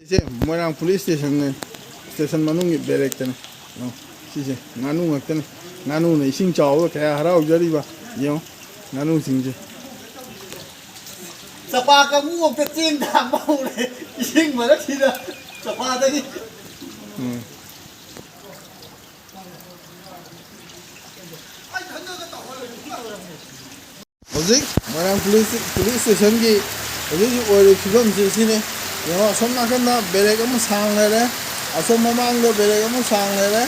이제 모랑 폴리스 스테이션 만ung이 베렉트네. 시제 나누 같네. 나누는 이싱 짜오 그야 하라고 저리봐. 요 나누 싱제. Sapa kamu mau kecing tak mau deh, ising mana tidak. Sapa tadi. hꯧzik moirang police station gi hꯧzik oire fibam je sine yo som nakanda bereg am sang lere asom mamang do bereg am sang lere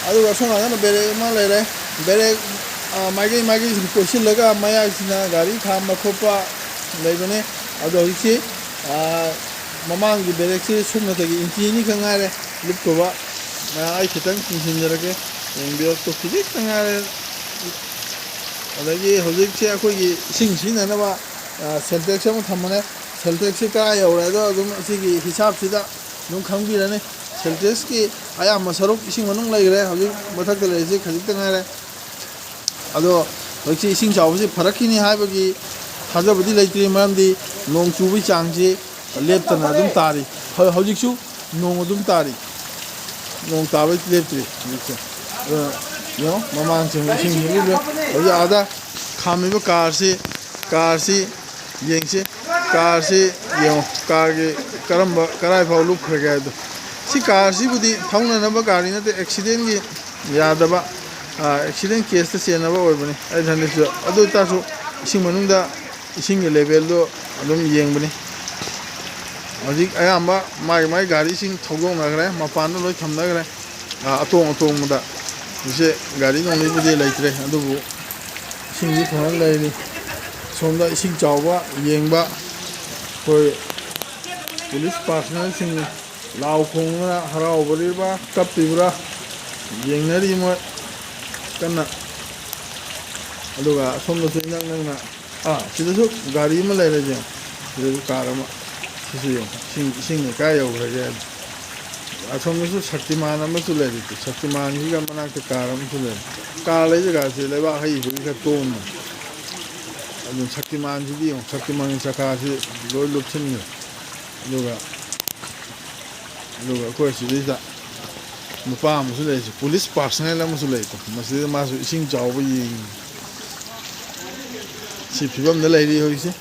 adu asom nakanda bereg ma lere bereg magi question laga maya sina gari khamba khopa leibane adu houzik mamang gi bereg se sumna tagi inchi ni khangare lupko ba ai khitang kinsinjarage yengbiok to khidik tangare अदगी हजिक से अखोगी सिंग सिननबा sales tax अम थमने sales tax का यौरेदो अदुम सिगी हिसाब सिदा नुम खंगबिरने sales tax की आया मसरुक इसिंग मनुंग लैगरे हजिक मथक लेजे खजिक तंगारे अदो हजिक इसिंग चावसे फरकिनी हाबगी थाजबदी लैत्रि मरमदी नोंग chubby चांगजे लेप्तना अदुम तारी हजिकसु नोंग अदुम तारी नोंग ताबे लेप्त्रि yo mamang chung sing ni lu oja ada khami ba car si yeng si yo car ge karamba karai phau lu khage do si car si budi phangna na ba gari na te accident gi yada ba accident case ta se na ba oi bani ai dhan su adu ta su sing manung da sing ge level do adum yeng bani ajik ayamba mai gari sing thogong na gre ma pan lo tham na gre atong da 이제 가리 농리 부대 라이트래 아두고 신기 통한 라이니 손다 신 자와 여행바 거의 police partner 신 라오콩나 하라오버리바 갑티브라 여행나리 뭐 끝나 아두가 손도 생각나나 지도서 가리만 라이래죠 그래서 가라마 시시요 신 가요 그래 असममें Shaktimaan लेते शक्तिमान की मना के car ले car ले जगह से लेबा हई का तोन शक्तिमान शक्तिमान चका से लोई लुप्छनी कोई सिदा नुपा ले पुलिस पर्सनल लेते मासु इसिंग चाव ये फिवम लेरी होइसे